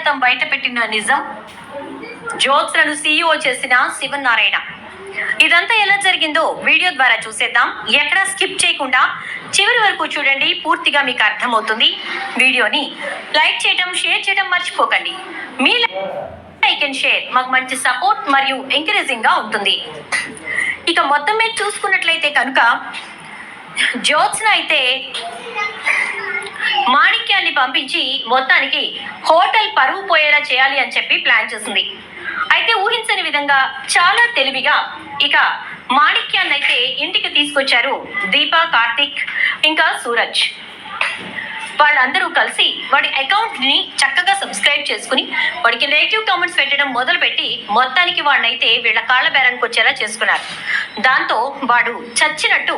పారిజాతం బయటపెట్టిన నిజం, జ్యోత్స్నను సీఈఓ చేసిన శివనారాయణ. ఇదంతా ఎలా జరిగిందో వీడియో ద్వారా చూసేద్దాం. ఎక్కడా స్కిప్ చేయకుండా చివరి వరకు చూడండి, పూర్తిగా మీకు అర్థమవుతుంది. వీడియోని లైక్ చేయడం, షేర్ చేయడం మర్చిపోకండి. మీ లైక్ అండ్ షేర్ మాకు మంచి సపోర్ట్ మరియు ఎంకరేజింగ్ గా ఉంటుంది. ఇక మొత్తం మీద చూసుకున్నట్లయితే కనుక జ్యోత్స్న అయితే మాణిక్యాన్ని పంపించి మొత్తానికి హోటల్ పరువు పోయేలా చేయాలి అని చెప్పి ప్లాన్ చేసింది. అయితే ఊహించని విధంగా చాలా తెలివిగా ఇక మాణిక్యాన్ని అయితే ఇంటికి తీసుకొచ్చారు దీప, కార్తిక్ ఇంకా సూరజ్. వాళ్ళందరూ కలిసి వాడి అకౌంట్ ని చక్కగా సబ్స్క్రైబ్ చేసుకుని వాడికి నెగిటివ్ కామెంట్స్ పెట్టడం మొదలుపెట్టి మొత్తానికి వాడినైతే వీళ్ళ కాళ్ళ బేరానికి వచ్చేలా చేసుకున్నారు. దాంతో వాడు చచ్చినట్టు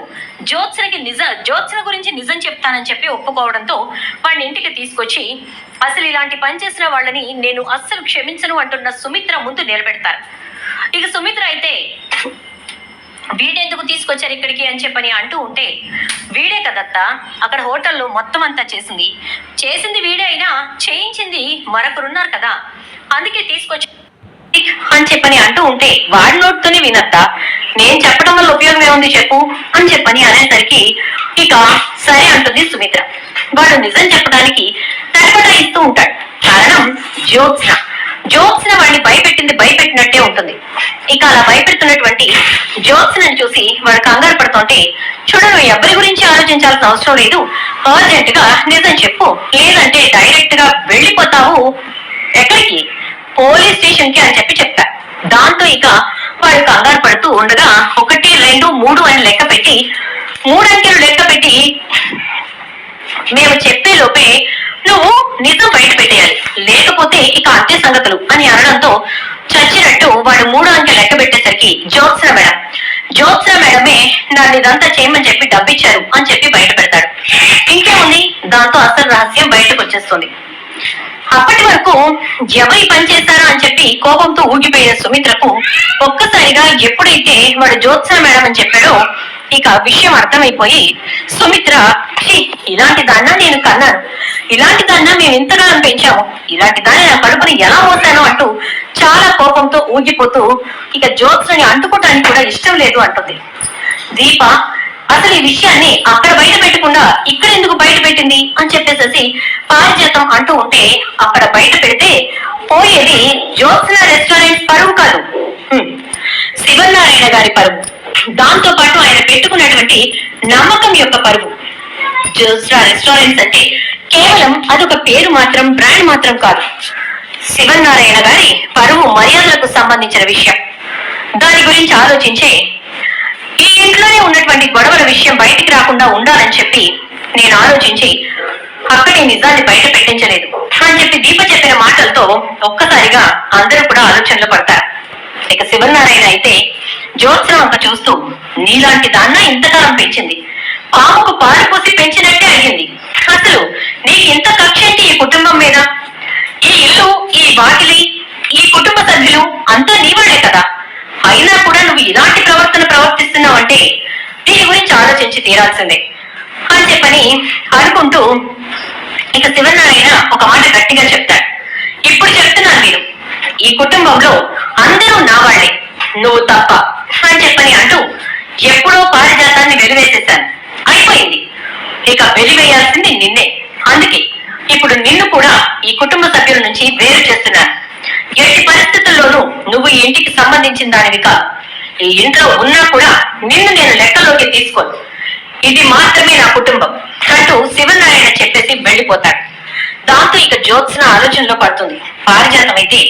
జ్యోత్స్న గురించి నిజం చెప్తానని చెప్పి ఒప్పుకోవడంతో వాడిని ఇంటికి తీసుకొచ్చి అసలు ఇలాంటి పని చేసిన వాళ్ళని నేను అస్సలు క్షమించను అంటున్న సుమిత్ర ముందు నిలబెడతారు. ఇక సుమిత్ర అయితే వీడెందుకు తీసుకొచ్చారు ఇక్కడికి అని చెప్పని అంటూ ఉంటే, వీడే కదత్తా అక్కడ హోటల్లో మొత్తం అంతా చేసింది వీడే అయినా చేయించింది మరొకరున్నారు కదా, అందుకే తీసుకొచ్చి అని చెప్పని అంటూ ఉంటే, వాడి నోటితోనే వినత్తా, నేను చెప్పడం వల్ల ఉపయోగం ఏముంది చెప్పు అని చెప్పని అనేసరికి ఇక సరే అంటుంది సుమిత్ర. వాడు నిజం చెప్పడానికి తడబడా ఇస్తూ ఉంటాడు. కారణం జ్యోత్స్న వాడిని భయపెట్టినట్టే ఉంటుంది. ఇక అలా భయపెడుతున్నటువంటి జ్యోత్స్నని చూసి వాడు కంగారు పడుతుంటే, చూడు నువ్వు ఎవరి గురించి ఆలోచించాల్సిన అవసరం లేదు, అర్జెంట్ గా నిజం చెప్పు, లేదంటే డైరెక్ట్ గా వెళ్ళిపోతావు ఎక్కడికి, పోలీస్ స్టేషన్ కి అని చెప్పి చెప్తా. దాంతో ఇక వాడు కంగారు పడుతూ ఉండగా 1, 2, 3 అని లెక్క పెట్టి 3 అంకెలు లెక్క పెట్టి మేము చెప్పే లోపే నువ్వు నిజం బయట పెట్టేయాలి, లేకపోతే ఇక అంతే సంగతులు అని అనడంతో చచ్చినట్టు వాడు 3 అంకెలు లెక్క పెట్టేసరికి జ్యోత్స్న మేడమే నన్ను ఇదంతా చేయమని చెప్పి డబ్బిచ్చారు అని చెప్పి బయట పెడతాడు. ఇంకేముంది, దాంతో అసలు రహస్యం బయటకు వచ్చేస్తుంది. అప్పటి వరకు ఎవరి పని చేస్తారా అని చెప్పి కోపంతో ఊగిపోయిన సుమిత్రకు ఒక్కసారిగా ఎప్పుడైతే వాడు జ్యోత్స్న మేడం అని చెప్పాడో ఇక విషయం అర్థమైపోయి, సుమిత్ర ఇలాంటి దాన్నా నేను కన్నాను, ఇలాంటి దాన్నా మేము ఇంతకాలం పెంచాము, ఇలాంటి దాన్ని నా కడుపుని ఎలా మోసాను అంటూ చాలా కోపంతో ఊగిపోతూ ఇక జ్యోత్స్నని అంటుకోవటానికి కూడా ఇష్టం లేదు అంటుంది. దీప అసలు ఈ విషయాన్ని అక్కడ బయట పెట్టకుండా ఇక్కడ ఎందుకు బయట పెట్టింది అని చెప్పేసి పారిజాతం అంటూ ఉంటే, అక్కడ బయట పెడితే పోయేది జ్యోత్స్న రెస్టారెంట్ పరువు కాదు, శివనారాయణ గారి పరువు, దాంతో పాటు ఆయన పెట్టుకున్నటువంటి నమ్మకం యొక్క పరువు. జ్యోత్స్న రెస్టారెంట్స్ అంటే కేవలం అదొక పేరు మాత్రం, బ్రాండ్ మాత్రం కాదు, శివనారాయణ గారి పరువు మర్యాదలకు సంబంధించిన విషయం. దాని గురించి ఆలోచించే ఈ ఇంట్లోనే ఉన్నటువంటి గొడవల విషయం బయటికి రాకుండా ఉండాలని చెప్పి నేను ఆలోచించి అక్కడి నిజాన్ని బయట పెట్టించలేదు అని చెప్పి దీప చెప్పిన మాటలతో ఒక్కసారిగా అందరూ కూడా ఆలోచనలో పడతారు. ఇక శివనారాయణ అయితే జ్యోత్స్న వంక చూస్తూ, నీలాంటి దాన్న ఇంతకాలం పెంచింది, పాముకు పాలు పోసి పెంచినట్టే అయ్యింది, అసలు నీకు ఇంత కక్ష ఏంటి ఈ కుటుంబం మీద, ఈ ఇల్లు, ఈ వాకిలి, ఈ కుటుంబ సభ్యులు అంతా నీవాడే కదా, అయినా కూడా నువ్వు ఇలాంటి ప్రవర్తన ప్రవర్తిస్తున్నావు అంటే దీని గురించి ఆలోచించి తీరాల్సిందే అని చెప్పని అనుకుంటూ ఇక శివనారాయణ ఒక మాట గట్టిగా చెప్తాడు. ఇప్పుడు చెప్తున్నాను, మీరు ఈ కుటుంబంలో అందరూ నా వాళ్ళే, నువ్వు తప్ప అని చెప్పని అంటూ ఎప్పుడో పారిజాతాన్ని వెలివేసేశాను, అయిపోయింది, ఇక వెలివేయాల్సింది నిన్నే, అందుకే ఇప్పుడు నిన్ను కూడా ఈ కుటుంబ సభ్యుల నుంచి వేరు చేస్తున్నాను. ఎట్టి పరిస్థితుల్లోనూ నువ్వు ఈ ఇంటికి సంబంధించిన దానివి కాదు, ఈ ఇంట్లో ఉన్నా కూడా నిన్ను నేను లెక్కలోకి తీసుకోను, ఇది మాత్రమే నా కుటుంబం అంటూ శివనారాయణ చెప్పేసి వెళ్ళిపోతాడు. దాంతో ఇక జ్యోత్స్న ఆలోచనలో పడుతుంది. పారిజాతం అయితే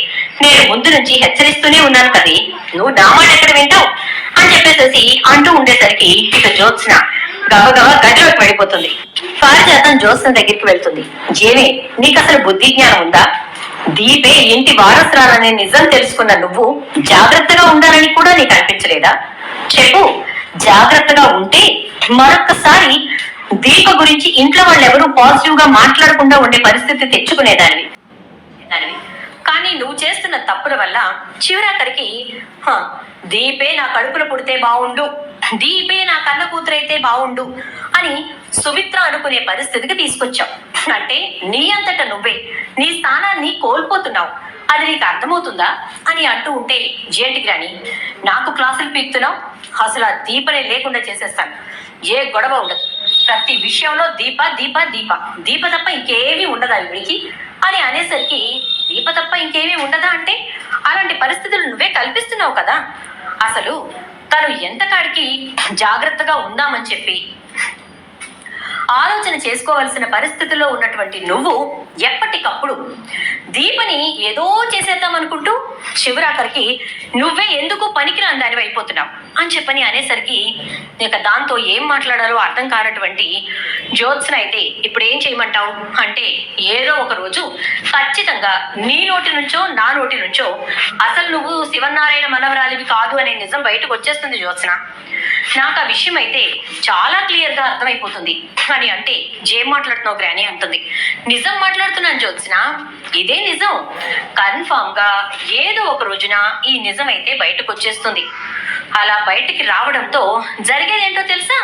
నేను ముందు నుంచి హెచ్చరిస్తూనే ఉన్నాను కదే, నువ్వు నా మాట ఎక్కడ వింటావు అని చెప్పేసి అంటూ ఉండేసరికి ఇక జ్యోత్స్న గబగబా గదిలోకి వెళ్ళిపోతుంది. పారిజాతం జ్యోత్స్న దగ్గరికి వెళ్తుంది. జేవే, నీకు అసలు బుద్ధి జ్ఞానం ఉందా? దీపే ఇంటి వారసురాలనే నిజం తెలుసుకున్న నువ్వు జాగ్రత్తగా ఉండాలని కూడా నీకు అనిపించలేదా? చెప్పు, జాగ్రత్తగా ఉంటే మరొక్కసారి దీప గురించి ఇంట్లో వాళ్ళు ఎవరు పాజిటివ్ గా మాట్లాడకుండా ఉండే పరిస్థితి తెచ్చుకునేదానివి. కానీ నువ్వు చేస్తున్న తప్పుల వల్ల చివరాఖరికి దీపే నా కడుపులో పుడితే బాగుండు, దీపే నా కన్న కూతురైతే బాగుండు అని సుమిత్ర అనుకునే పరిస్థితికి తీసుకొచ్చావు. అంటే నీ అంతట నువ్వే నీ స్థానాన్ని కోల్పోతున్నావు. అది నీకు అర్థమవుతుందా అని అంటూ ఉంటే, ఏంటి గ్రాని నాకు క్లాసులు పీకుతున్నావు? అసలు ఆ దీపనే లేకుండా చేసేస్తాను. ఏ గొడవ ఉండదు. ప్రతి విషయంలో దీప దీప దీప దీప తప్ప ఇంకేమీ ఉండదా ఇవిడికి అని అనేసరికి, దీప తప్ప ఇంకేమీ ఉండదా అంటే అలాంటి పరిస్థితులు నువ్వే కల్పిస్తున్నావు కదా. అసలు తను ఎంత కాడికి జాగ్రత్తగా ఉందామని చెప్పి ఆలోచన చేసుకోవలసిన పరిస్థితుల్లో ఉన్నటువంటి నువ్వు ఎప్పటికప్పుడు దీపని ఏదో చేసేద్దాం అనుకుంటూ చివరాఖరికి నువ్వే ఎందుకు పనికిరాని దానివి అయిపోతున్నావు అని చెప్పని అనేసరికి ఇక దాంతో ఏం మాట్లాడాలో అర్థం కానటువంటి జ్యోత్స్న అయితే ఇప్పుడు ఏం చేయమంటావు అంటే, ఏదో ఒక రోజు ఖచ్చితంగా నీ నోటి నుంచో నా నోటి నుంచో అసలు నువ్వు శివనారాయణ మనవరాలివి కాదు అనే నిజం బయటకు వచ్చేస్తుంది జ్యోత్స్న. నాకు ఆ విషయం అయితే చాలా క్లియర్ గా అర్థమైపోతుంది అని అంటే, ఏం మాట్లాడుతున్నావు గ్రాని అంటుంది. నిజం మాట్లాడుతున్నాను జ్యోత్స్న, ఇదే నిజం. కన్ఫామ్ గా ఏదో ఒక రోజున ఈ నిజం అయితే బయటకు వచ్చేస్తుంది. అలా బయటికి రావడంతో జరిగేదేంటో తెలుసా?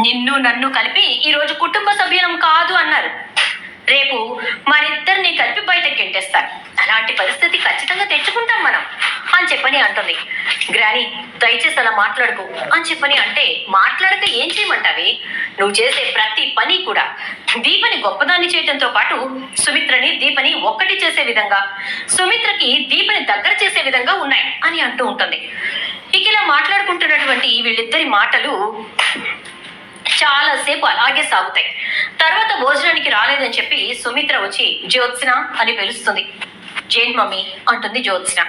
నిన్ను నన్ను కలిపి ఈ రోజు కుటుంబ సభ్యులం కాదు అన్నారు, రేపు మరిద్దరిని కలిపి బయటకు గెంటేస్తారు. అలాంటి పరిస్థితి ఖచ్చితంగా తెచ్చుకుంటాం మనం అని చెప్పని అంటుంది. గ్రాని దయచేసి అలా మాట్లాడుకో అని చెప్పని అంటే, మాట్లాడక ఏం చేయమంటావి? నువ్వు చేసే ప్రతి పని కూడా దీపని గొప్పదాన్ని చేయడంతో పాటు సుమిత్రని దీపని ఒక్కటి చేసే విధంగా, సుమిత్రకి దీపని దగ్గర చేసే విధంగా ఉన్నాయి అని అంటూ ఉంటుంది. ఇక ఇలా మాట్లాడుకుంటున్నటువంటి వీళ్ళిద్దరి మాటలు చాలాసేపు అలాగే సాగుతాయి. తర్వాత భోజనానికి రాలేదని చెప్పి సుమిత్ర వచ్చి జ్యోత్స్న అని పిలుస్తుంది. జైన్ మమ్మీ అంటుంది జ్యోత్స్న.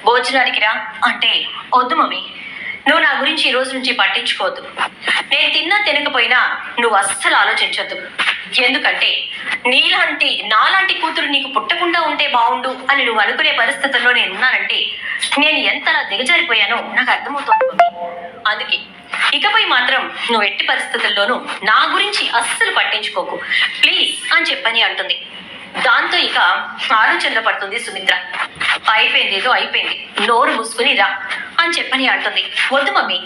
భోజనానికి రా అంటే, వద్దు మమ్మీ, నువ్వు నా గురించి ఈ రోజు నుంచి పట్టించుకోవద్దు. నేను తిన్నా తినకపోయినా నువ్వు అస్సలు ఆలోచించొద్దు. ఎందుకంటే నాలాంటి కూతురు నీకు పుట్టకుండా ఉంటే బాగుండు అని నువ్వు అనుకునే పరిస్థితుల్లో నేను ఉన్నానంటే నేను ఎంతలా దిగజారిపోయానో నాకు అర్థమవుతుంది. అందుకే ఇకపై మాత్రం నువ్వు ఎట్టి పరిస్థితుల్లోనూ నా గురించి అస్సలు పట్టించుకోకు ప్లీజ్ అని చెప్పని అంటుంది. దాంతో ఇక ఆలోచనలో పడుతుంది సుమిత్ర. అయిపోయింది, ఏదో అయిపోయింది, నోరు మూసుకుని రా అని చెప్పని అంటుంది. వద్దు మమ్మీ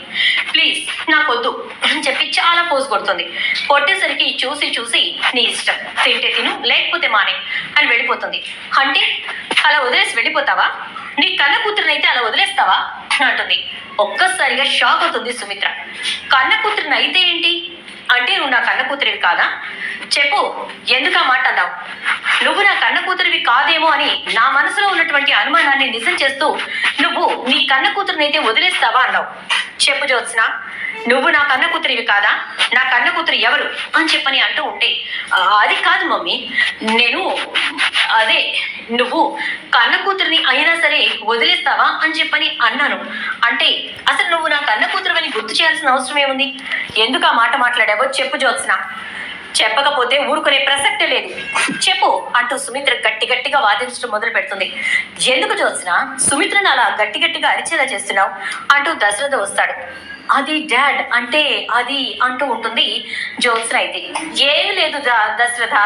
ప్లీజ్, నాకొద్దు అని చెప్పి చాలా పోజు కొడుతుంది. కొట్టేసరికి చూసి నీ ఇష్టం, తింటే తిను లేకపోతే మానే అని వెళ్ళిపోతుంది. అంటే అలా వదిలేసి వెళ్ళిపోతావా? నీ కన్న కూతురునైతే అలా వదిలేస్తావా అంటుంది. ఒక్కసారిగా షాక్ అవుతుంది సుమిత్ర. కన్న కూతురుని అయితే ఏంటి అంటే, నువ్వు నా కన్న కూతురివి కాదా? చెప్పు, ఎందుకు ఆ మాట అన్నావు? నువ్వు నా కన్న కూతురివి కాదేమో అని నా మనసులో ఉన్నటువంటి అనుమానాన్ని నిజం చేస్తూ నువ్వు నీ కన్న కూతురునైతే వదిలేస్తావా అన్నావు. చెప్పు జ్యోత్స్న, నువ్వు నా కన్న కూతురివి కాదా? నా కన్న కూతురు ఎవరు అని చెప్పని అంటూ ఉంటే, అది కాదు మమ్మీ, అదే నువ్వు కన్న కూతురిని అయినా సరే వదిలేస్తావా అని చెప్పని అన్నాను. అంటే అసలు నువ్వు నా కన్న కూతురువని గుర్తు చేయాల్సిన అవసరం ఏముంది? ఎందుకు ఆ మాట మాట్లాడావో చెప్పు జ్యోత్స్న. చెప్పకపోతే ఊరుకునే ప్రసక్తే లేదు, చెప్పు అంటూ సుమిత్ర గట్టిగా వాదించడం మొదలు పెడుతుంది. ఎందుకు జ్యోత్స్న సుమిత్రను అలా గట్టిగా అరిచేలా చేస్తున్నావు అంటూ దశరథ వస్తాడు. అది డాడ్ అంటే అది అంటూ ఉంటుంది జ్యోత్స్న. అయితే ఏమీ లేదు దశరథ,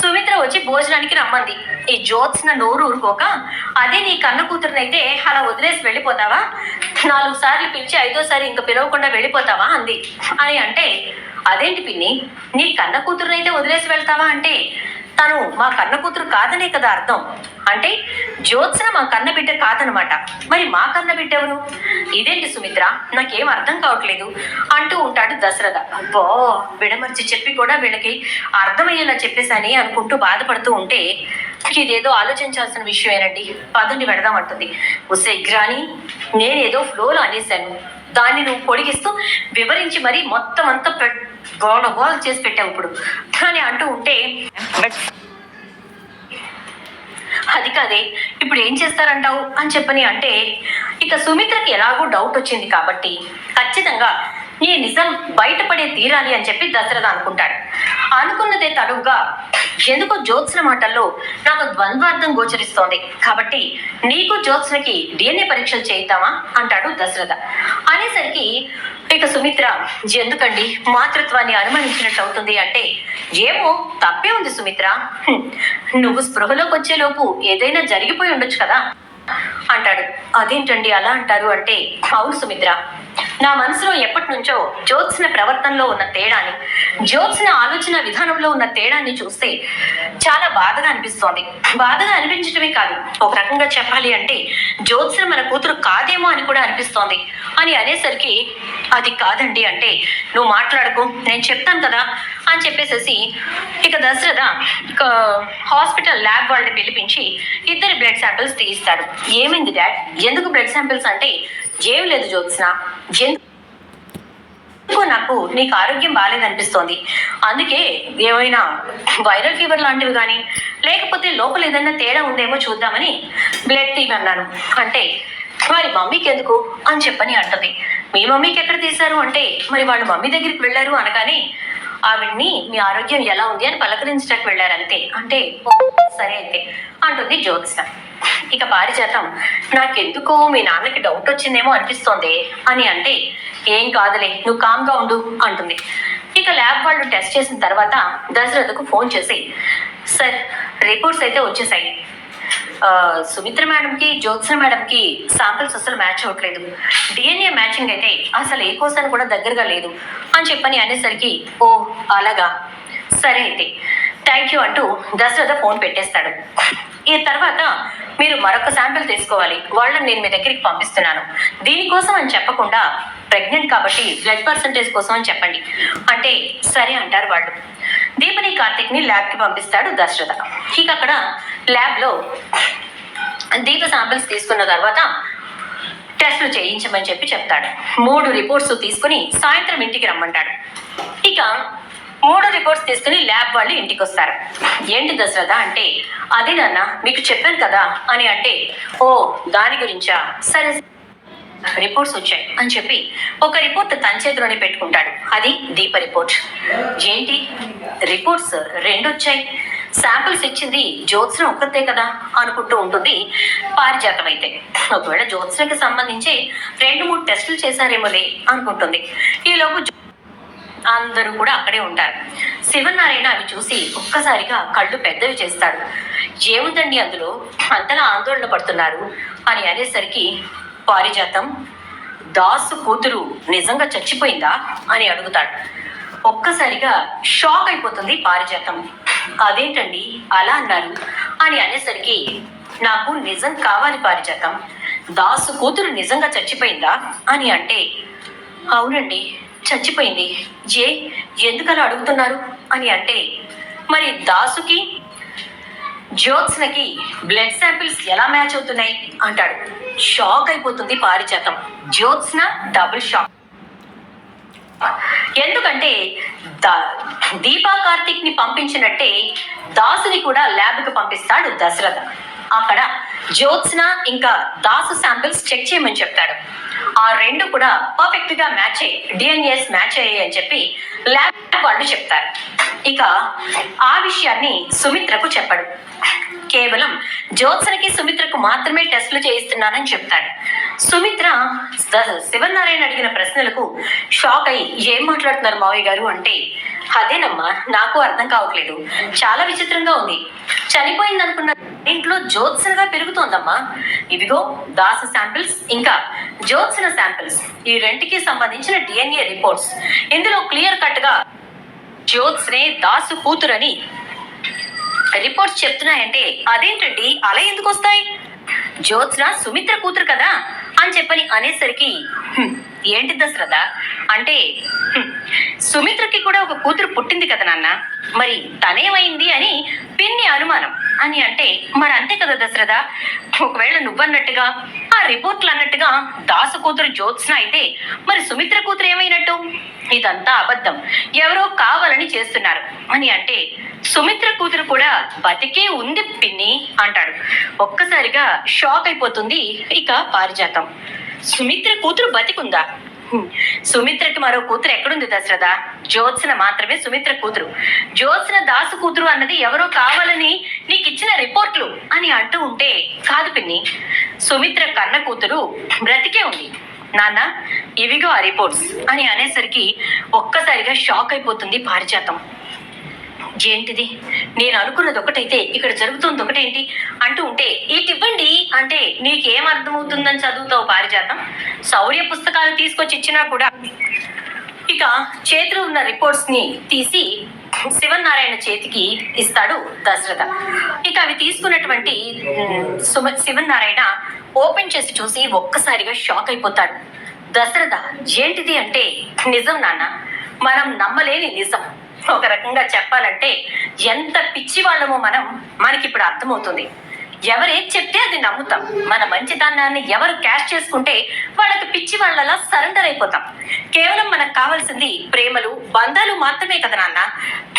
సుమిత్ర వచ్చి భోజనానికి రమ్మంది. ఈ జ్యోత్స్న నోరు ఊరుకోక, అదే నీ కన్న కూతురునైతే అలా వదిలేసి వెళ్ళిపోతావా? 4 సార్లు పిలిచి 5వ సారి ఇంక పిలవకుండా వెళ్ళిపోతావా అంది. అని అంటే, అదేంటి పిన్ని, నీ కన్న కూతురునైతే వదిలేసి వెళ్తావా అంటే, తను మా కన్న కూతురు కాదనే కదా అర్థం. అంటే జ్యోత్స్న మా కన్న బిడ్డ కాదనమాట. మరి మా కన్న బిడ్డ ఎవరు? ఇదేంటి సుమిత్ర, నాకేం అర్థం కావట్లేదు అంటూ ఉంటాడు దశరథ. అబ్బో, విడమర్చి చెప్పి కూడా వీళ్ళకి అర్థమయ్యేలా చెప్పేశాని అనుకుంటూ బాధపడుతూ ఉంటే, ఇదేదో ఆలోచించాల్సిన విషయమేనండి, పదండి వెడదాం అంటుంది. ఉసే గ్రాని, నేనేదో ఫ్లోలో అనేశాను, దాన్ని నువ్వు పొడిగిస్తూ వివరించి మరీ మొత్తం అంతా గోడ చేసి పెట్టావు ఇప్పుడు అని అంటూ ఉంటే, అది కాదే ఇప్పుడు ఏం చేస్తారంటావు అని చెప్పని అంటే, ఇక సుమిత్రకి ఎలాగో డౌట్ వచ్చింది కాబట్టి ఖచ్చితంగా ఈ నిజం బయటపడే తీరాలి అని చెప్పి దశరథ అనుకుంటాడు. అనుకున్నదే తడువుగా ఎందుకో జ్యోత్స్న మాటల్లో నాకు ద్వంద్వార్థం గోచరిస్తోంది కాబట్టి నీకు జ్యోత్స్నకి DNA పరీక్షలు చేయిద్దామా అంటాడు దశరథ. అనేసరికి ఇక సుమిత్ర, ఎందుకండి మాతృత్వాన్ని అనుమానించినట్టు అవుతుంది అంటే, ఏమో తప్పే ఉంది సుమిత్ర, నువ్వు స్పృహలోకి వచ్చేలోపు ఏదైనా జరిగిపోయి ఉండొచ్చు కదా అంటాడు. అదేంటండి అలా అంటారు అంటే, అవును సుమిత్ర, నా మనసులో ఎప్పటి నుంచో జ్యోత్స్న ప్రవర్తనలో ఉన్న తేడాని, జ్యోత్స్న ఆలోచన విధానంలో ఉన్న తేడాన్ని చూస్తే చాలా బాధగా అనిపిస్తోంది. బాధగా అనిపించడమే కాదు, ఒక రకంగా చెప్పాలి అంటే జ్యోత్స్న మన కూతురు కాదేమో అని కూడా అనిపిస్తోంది. అని అనేసరికి అది కాదండి అంటే, నువ్వు మాట్లాడకు, నేను చెప్తాను కదా అని చెప్పేసేసి ఇక దశరథ హాస్పిటల్ ల్యాబ్ వాళ్ళని పిలిపించి ఇద్దరి బ్లడ్ శాంపిల్స్ తీయిస్తాడు. ఏమైంది డాడ్, ఎందుకు బ్లడ్ శాంపిల్స్ అంటే, ఏం లేదు జ్యోత్స్న, నాకు నీకు ఆరోగ్యం బాగాలేదనిపిస్తోంది, అందుకే ఏమైనా వైరల్ ఫీవర్ లాంటివి కానీ లేకపోతే లోపల ఏదైనా తేడా ఉందేమో చూద్దామని బ్లడ్ తీయమన్నాను అంటే, మరి మమ్మీకి ఎందుకు అని చెప్పని అంటది. మీ మమ్మీకి ఎక్కడ తీశారు అంటే, మరి వాళ్ళు మమ్మీ దగ్గరికి వెళ్ళారు అనగానే ఆవిడ్ని మీ ఆరోగ్యం ఎలా ఉంది అని పలకరించడానికి వెళ్ళారంతే అంటే, సరే అయితే అంటుంది జ్యోత్స్న. ఇక పారిజాతం, నాకెందుకో మీ నాన్నకి డౌట్ వచ్చిందేమో అనిపిస్తోంది అని అంటే, ఏం కాదులే, నువ్వు కామ్గా ఉండు అంటుంది. ఇక ల్యాబ్ వాళ్ళు టెస్ట్ చేసిన తర్వాత దశరథకు ఫోన్ చేసి, సార్ రిపోర్ట్స్ అయితే వచ్చేసాయి, సుమిత్ర మేడంకి జ్యోత్స్న మేడంకి శాంపిల్స్ అసలు మ్యాచ్ అవ్వట్లేదు, డిఎన్ఏ మ్యాచింగ్ అయితే అసలు ఏ కోసం కూడా దగ్గరగా లేదు అని చెప్పని అనేసరికి, ఓ అలాగా, సరే అయితే థ్యాంక్ యూ అంటూ దశరథ ఫోన్ పెట్టేస్తాడు. ఈ తర్వాత మీరు మరొక శాంపిల్ తీసుకోవాలి, వాళ్ళని నేను మీ దగ్గరికి పంపిస్తున్నాను, దీనికోసం అని చెప్పకుండా ప్రెగ్నెంట్ కాబట్టి బ్లడ్ పర్సంటేజ్ కోసం అని చెప్పండి అంటే, సరే అంటారు వాళ్ళు. దీపని కార్తిక్ ని ల్యాబ్ కి పంపిస్తాడు దశరథ. ఇక అక్కడ ల్యాబ్ లో దీప శాంపిల్స్ తీసుకున్న తర్వాత టెస్టులు చేయించమని చెప్తాడు. 3 రిపోర్ట్స్ తీసుకుని సాయంత్రం ఇంటికి రమ్మంటాడు. ఇక 3 రిపోర్ట్స్ తీసుకుని ల్యాబ్ వాళ్ళు ఇంటికి వస్తారు. ఏంటి దశరథ అంటే, అదే నాన్న మీకు చెప్పాను కదా అని అంటే, ఓ దాని గురించా, సరే రిపోర్ట్స్ వచ్చాయి అని చెప్పి ఒక రిపోర్ట్ తన చేతిలోనే పెట్టుకుంటాడు. అది దీప రిపోర్ట్. ఏంటి రిపోర్ట్స్ 2 వచ్చాయి, శాంపిల్స్ ఇచ్చింది జ్యోత్స్న ఒక్కతే కదా అనుకుంటూ ఉంటుంది పారిజాతం. అయితే ఒకవేళ జ్యోత్స్నకి సంబంధించి 2-3 టెస్టులు చేశారేమోలే అనుకుంటుంది. ఈలోపు అందరూ కూడా అక్కడే ఉంటారు. శివనారాయణ అవి చూసి ఒక్కసారిగా కళ్ళు పెద్దవి చేస్తాడు. ఏముందండి అందులో అంతలా ఆందోళన పడుతున్నారు అని అనేసరికి, పారిజాతం దాసు కూతురు నిజంగా చచ్చిపోయిందా అని అడుగుతాడు. ఒక్కసారిగా షాక్ అయిపోతుంది పారిజాతం. అదేంటండి అలా అన్నారు అని అనేసరికి, నాకు నిజం కావాలి పారిజాతం, దాసు కూతురు నిజంగా చచ్చిపోయిందా అని అంటే, అవునండి చచ్చిపోయింది. ఎందుకలా అడుగుతున్నారు అని అంటే, మరి దాసుకి జ్యోత్స్నకి బ్లడ్ శాంపిల్స్ ఎలా మ్యాచ్ అవుతున్నాయి అంటాడు. షాక్ అయిపోతుంది పారిజాతం. Jyotsna double shock. ఎందుకంటే దీపా కార్తిక్ ని పంపించినట్టే దాసుని కూడా ల్యాబ్ కు పంపిస్తాడు దశరథ. అక్కడ జ్యోత్స్న ఇంకా దాసు శాంపిల్స్ చెక్ చేయమని చెప్తాడు. ఆ 2 కూడా పర్ఫెక్ట్ గా మ్యాచ్ అయ్యి డిఎన్ఏస్ మ్యాచ్ అయ్యాయి అని చెప్పి ల్యాబ్ వాళ్ళు చెప్తారు. ఇక ఆ విషయాన్ని సుమిత్రకు చెప్పడు. కేవలం జ్యోత్స్నకి సుమిత్రకు మాత్రమే టెస్టులు చేయిస్తున్నానని చెప్తాడు. సుమిత్ర శివనారాయణ అడిగిన ప్రశ్నలకు షాక్ అయ్యి, ఏం మాట్లాడుతున్నారు మావయ్య గారు అంటే, అదేనమ్మా నాకు అర్థం కావట్లేదు, చాలా విచిత్రంగా ఉంది, చనిపోయిందనుకున్న ఇంట్లో జ్యోత్స్నగా పెరుగుతోందమ్మా. ఇదిగో దాసు శాంపిల్స్ ఇంకా జ్యోత్స్న శాంపిల్స్, ఈ 2కి సంబంధించిన డిఎన్ఏ రిపోర్ట్స్, ఇందులో క్లియర్ కట్ గా జ్యోత్స్నే దాసు కూతురని రిపోర్ట్స్ చెప్తున్నాయంటే, అదేంటండి అలా ఎందుకు వస్తాయి, జ్యోత్స్న సుమిత్ర కూతురు కదా అని చెప్పని అనేసరికి, ఏంటి దశరథ అంటే, సుమిత్రకి కూడా ఒక కూతురు పుట్టింది కదా నాన్న, మరి తనేమైంది అని పిన్ని అనుమానం అని అంటే, మరి అంతే కదా దశరథ, ఒకవేళ నువ్వన్నట్టుగా ఆ రిపోర్ట్లు అన్నట్టుగా దాసు కూతురు జ్యోత్స్న అయితే మరి సుమిత్ర కూతురు ఏమైనట్టు, ఇదంతా అబద్ధం, ఎవరో కావాలని చేస్తున్నారు అని అంటే, సుమిత్ర కూతురు కూడా బతికే ఉంది పిన్ని అంటాడు. ఒక్కసారిగా షాక్ అయిపోతుంది ఇక పారిజాతం. సుమిత్ర కూతురు బతికుందా? సుమిత్రకి మరో కూతురు ఎక్కడుంది దశరథ, జ్యోత్స్న మాత్రమే సుమిత్ర కూతురు, జ్యోత్స్న దాసు కూతురు అన్నది ఎవరో కావాలని నీకు ఇచ్చిన రిపోర్ట్లు అని అంటూ ఉంటే, కాదు పిన్ని, సుమిత్ర కన్న కూతురు బ్రతికే ఉంది నాన్న, ఇవిగో ఆ రిపోర్ట్స్ అని అనేసరికి ఒక్కసారిగా షాక్ అయిపోతుంది పారిజాతం. ఏంటిది, నేను అనుకున్నది ఒకటైతే ఇక్కడ జరుగుతుంది ఒకటేంటి అంటూ ఉంటే ఇవ్వండి అంటే నీకేం అర్థమవుతుందని చదువుతావు పారిజాతం. శౌర్య పుస్తకాలు తీసుకొచ్చి ఇచ్చినా కూడా ఇక చేతిలో ఉన్న రిపోర్ట్స్ ని తీసి శివనారాయణ చేతికి ఇస్తాడు దశరథ. ఇక అవి తీసుకున్నటువంటి శివనారాయణ ఓపెన్ చేసి చూసి ఒక్కసారిగా షాక్ అయిపోతాడు. దశరథ ఏంటిది అంటే, నిజం నాన్న, మనం నమ్మలేని నిజం. ఒక రకంగా చెప్పాలంటే ఎంత పిచ్చి వాళ్ళమో మనకిప్పుడు అర్థమవుతుంది. ఎవరేం చెప్తే అది నమ్ముతాం. మన మంచితనాన్ని ఎవరు క్యాష్ చేసుకుంటే వాళ్ళకి పిచ్చి వాళ్ళలా సరెండర్ అయిపోతాం. కేవలం మనకు కావాల్సింది ప్రేమలు బంధాలు మాత్రమే కదా నాన్న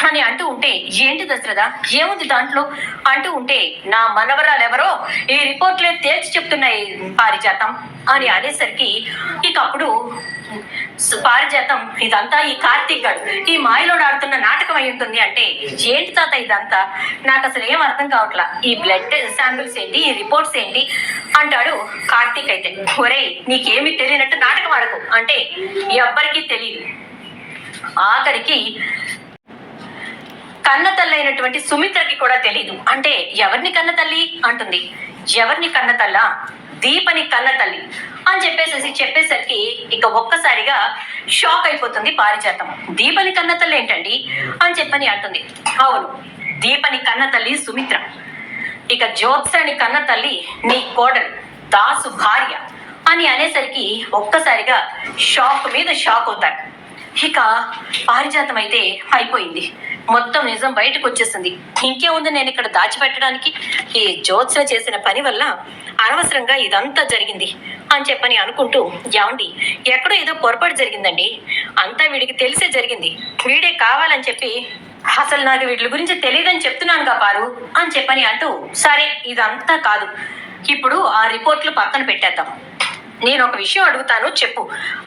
అని అంటూ ఉంటే, ఏంటి దశరథ ఏముంది దాంట్లో అంటూ ఉంటే, నా మనవరాలు ఎవరో ఈ రిపోర్ట్లే తేల్చి చెప్తున్నాయి పారిజాతం అని అనేసరికి ఇక అప్పుడు పారిజాతం ఇదంతా ఈ కార్తీక్ గారు ఈ మాయలోడు ఆడుతున్న నాటకం అయి ఉంటుంది అంటే, ఏంటి తాత ఇదంతా, నాకు అసలు ఏం అర్థం కావట్లా, ఈ బ్లడ్ శాంపిల్స్ ఏంటి, ఈ రిపోర్ట్స్ ఏంటి అంటాడు కార్తీక్. అయితే ఒరేయ్ నీకేమీ తెలియనట్టు నాటకం ఆడకు అంటే, ఎవ్వరికీ తెలియదు. ఆఖరికి కన్న తల్లి అయినటువంటి సుమిత్రకి కూడా తెలీదు. అంటే ఎవరిని కన్న తల్లి అంటుంది. ఎవరిని కన్న తల్లా, దీపని కన్న తల్లి అని చెప్పేసరికి ఇక ఒక్కసారిగా షాక్ అయిపోతుంది పారిజాతం. దీపని కన్న తల్లి ఏంటండి అని చెప్పని అంటుంది. అవును, దీపని కన్న తల్లి సుమిత్ర. ఇక జ్యోత్సని కన్న తల్లి నీ కోడలు దాసు భార్య అని అనేసరికి ఒక్కసారిగా షాక్ మీద షాక్ అవుతాడు. ఇక పారిజాతం అయితే అయిపోయింది, మొత్తం నిజం బయటకు వచ్చేసింది. ఇంకేముంది నేను ఇక్కడ దాచిపెట్టడానికి, ఈ జ్యోత్స్న చేసిన పని వల్ల అనవసరంగా ఇదంతా జరిగింది అని చెప్పని అనుకుంటూ, ఏమండి ఎక్కడో ఏదో పొరపాటు జరిగిందండి, అంతా వీడికి తెలిసే జరిగింది, వీడే కావాలని చెప్పి, అసలు నాకు వీటి గురించి తెలియదని చెప్తున్నానుగా పారు అని చెప్పని అంటూ, సరే ఇదంతా కాదు, ఇప్పుడు ఆ రిపోర్ట్లు పక్కన పెట్టేద్దాం, నేను ఒక విషయం అడుగుతాను చెప్పు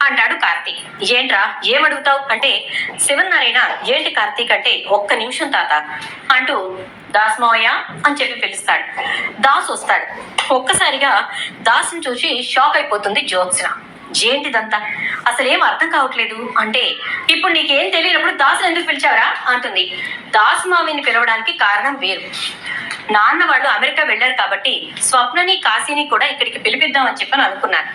అంటాడు కార్తీక్. ఏంట్రా ఏమడుగుతావు అంటే, శివనారాయణ ఏంటి కార్తీక్ అంటే, ఒక్క నిమిషం తాత అంటూ దాస్మోయ అని చెప్పి పిలుస్తాడు. దాస్ వస్తాడు. ఒక్కసారిగా దాసుని చూసి షాక్ అయిపోతుంది జ్యోత్స్న. ఏంటిదంతా, అసలు ఏం అర్థం కావట్లేదు అంటే, ఇప్పుడు నీకేం తెలియనప్పుడు దాసుని ఎందుకు పిలిచావరా అంటుంది. దాస్ మామిని పిలవడానికి కారణం వేరు. నాన్న వాళ్ళు అమెరికా వెళ్ళారు కాబట్టి స్వప్నని కాశీని కూడా ఇక్కడికి పిలిపిద్దామని చెప్పని అనుకున్నాను.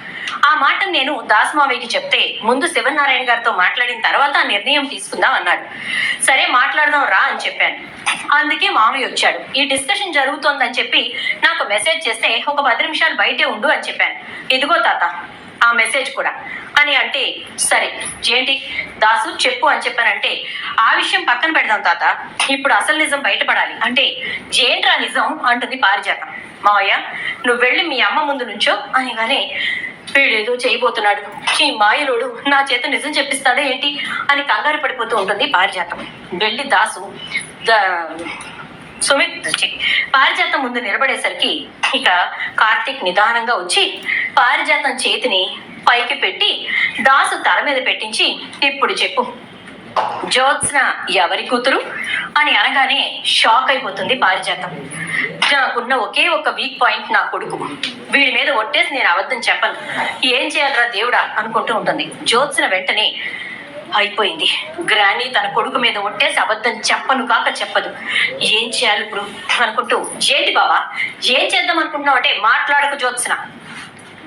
ఆ మాట నేను దాస్ మావయ్యకి చెప్తే ముందు శివనారాయణ గారితో మాట్లాడిన తర్వాత ఆ నిర్ణయం తీసుకుందాం అన్నాడు. సరే మాట్లాడదాం రా అని చెప్పాను. అందుకే మామయ్య వచ్చాడు. ఈ డిస్కషన్ జరుగుతోందని చెప్పి నాకు మెసేజ్ చేస్తే ఒక 10 నిమిషాలు బయటే ఉండు అని చెప్పాను. ఇదిగో తాత ఆ మెసేజ్ కూడా అని అంటే, సరే ఏంటి దాసు చెప్పు అని చెప్పానంటే, ఆ విషయం పక్కన పెడదాం తాత, ఇప్పుడు అసలు నిజం బయటపడాలి అంటే, ఏంట్రా నిజం అంటుంది పారిజాతం. మావయ్య నువ్వు వెళ్ళి మీ అమ్మ ముందు నుంచో అనగానే, వీడేదో చేయబోతున్నాడు, ఈ మాయలోడు నా చేత నిజం చెప్పిస్తాడే ఏంటి అని కంగారు పడిపోతూ ఉంటుంది పారిజాతం. వెళ్ళి దాసు పారిజాతం ముందు నిలబడేసరికి ఇక కార్తీక్ నిదానంగా వచ్చి పారిజాతం చేతిని పైకి పెట్టి దాసు తల మీద పెట్టించి, ఇప్పుడు చెప్పు జ్యోత్స్న ఎవరి కూతురు అని అనగానే షాక్ అయిపోతుంది పారిజాతం. నాకున్న ఒకే ఒక వీక్ పాయింట్ నా కొడుకు, వీడి మీద ఒట్టేసి నేను అబద్ధం చెప్పను, ఏం చేయాలరా దేవుడా అనుకుంటూ ఉంటుంది. జ్యోత్స్న వెంటనే అయిపోయింది, గ్రాని తన కొడుకు మీద ఒట్టేసి అబద్ధం చెప్పను కాక చెప్పదు, ఏం చేయాలి ఇప్పుడు అనుకుంటూ, ఏంటి బావా ఏం చేద్దాం అనుకుంటున్నావు అంటే, మాట్లాడకు జ్యోత్స్న,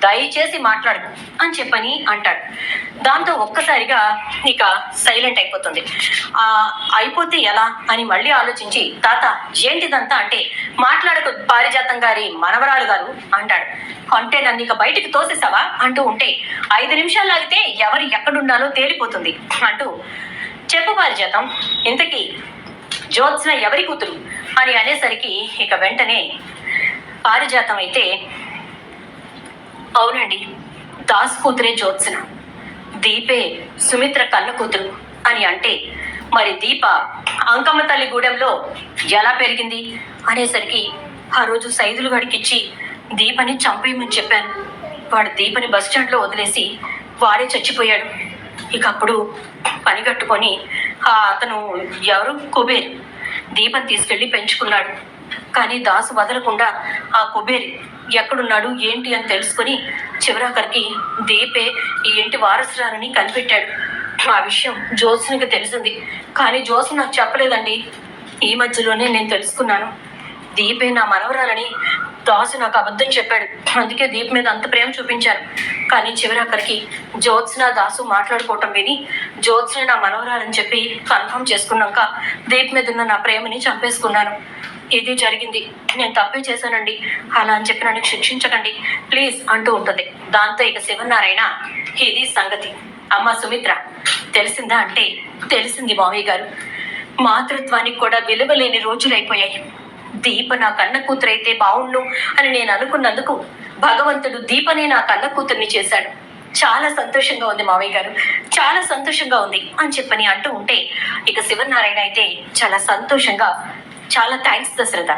దయచేసి మాట్లాడకు అని చెప్పని అంటాడు. దాంతో ఒక్కసారిగా ఇక సైలెంట్ అయిపోతుంది. అయిపోతే ఎలా అని మళ్ళీ ఆలోచించి, తాత ఏంటిదంతా అంటే, మాట్లాడకు పారిజాతం గారి మనవరాలు గారు అంటాడు. అంటే నన్ను ఇక బయటికి తోసేసావా అంటూ ఉంటే, 5 నిమిషాలు ఆగితే ఎవరు ఎక్కడుండాలో తేలిపోతుంది అంటూ, చెప్పు పారిజాతం ఇంతకీ జ్యోత్స్న ఎవరి కూతురు అని అనేసరికి ఇక వెంటనే పారిజాతం అయితే, అవునండి దాస్ కూతురే జ్యోత్స్న, దీపే సుమిత్ర కన్న కూతురు అని అంటే, మరి దీప అంకమ్మ తల్లి గూడెంలో ఎలా పెరిగింది అనేసరికి, ఆ రోజు సైదులు గడికిచ్చి దీపని చంపేయమని చెప్పాను, వాడు దీపని బస్ స్టాండ్లో వదిలేసి వాడే చచ్చిపోయాడు. ఇక అప్పుడు పని కట్టుకొని అతను ఎవరు కుబేర్ దీపని తీసుకెళ్ళి పెంచుకున్నాడు. కానీ దాసు వదలకుండా ఆ కుబేరి ఎక్కడున్నాడు ఏంటి అని తెలుసుకుని చివరాఖరికి దీపే ఈ ఇంటి వారసురాలని కనిపెట్టాడు. ఆ విషయం జ్యోత్స్నకి తెలిసింది, కానీ జ్యోత్స్న నాకు చెప్పలేదండి ఈ మధ్యలోనే నేను తెలుసుకున్నాను, దీపే నా మనవరాలని దాసు నాకు అబద్ధం చెప్పాడు. అందుకే దీప్ మీద అంత ప్రేమ చూపించాను. కానీ చివరాఖరికి జ్యోత్స్న దాసు మాట్లాడుకోవటం విని జ్యోత్స్న నా మనవరాలని చెప్పి కన్ఫర్మ్ చేసుకున్నాక దీప్ మీద ఉన్న నా ప్రేమని చంపేసుకున్నాను. ఇది జరిగింది. నేను తప్పే చేశానండి, అలా అని చెప్పి నన్ను శిక్షించకండి ప్లీజ్ అంటూ ఉంటుంది. దాంతో ఇక శివనారాయణ ఇది సంగతి. అమ్మ సుమిత్ర తెలిసిందా అంటే తెలిసింది మావయ్య గారు. మాతృత్వానికి కూడా విలువలేని రోజులైపోయాయి. దీప నా కన్న కూతురైతే బావుండు అని నేను అనుకున్నందుకు భగవంతుడు దీపనే నా కన్న కూతుర్ని చేశాడు. చాలా సంతోషంగా ఉంది మావయ్య గారు, చాలా సంతోషంగా ఉంది అని చెప్పని అంటూ ఉంటే ఇక శివనారాయణ అయితే చాలా సంతోషంగా, చాలా థ్యాంక్స్ దశరథ,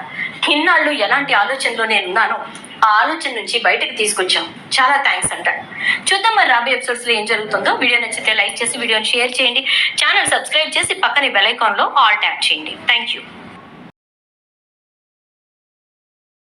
ఇన్నాళ్ళు ఎలాంటి ఆలోచనలో నేనున్నానో ఆ ఆలోచన నుంచి బయటకు తీసుకొచ్చాం, చాలా థ్యాంక్స్ అంటాడు. చూద్దాం మరి రాబోయే ఎపిసోడ్స్ లో ఏం జరుగుతుందో. వీడియో నచ్చితే లైక్ చేసి వీడియోని షేర్ చేయండి, ఛానల్ సబ్స్క్రైబ్ చేసి పక్కనే బెల్ ఐకాన్ లో ఆల్ ట్యాప్ చేయండి. Thank you.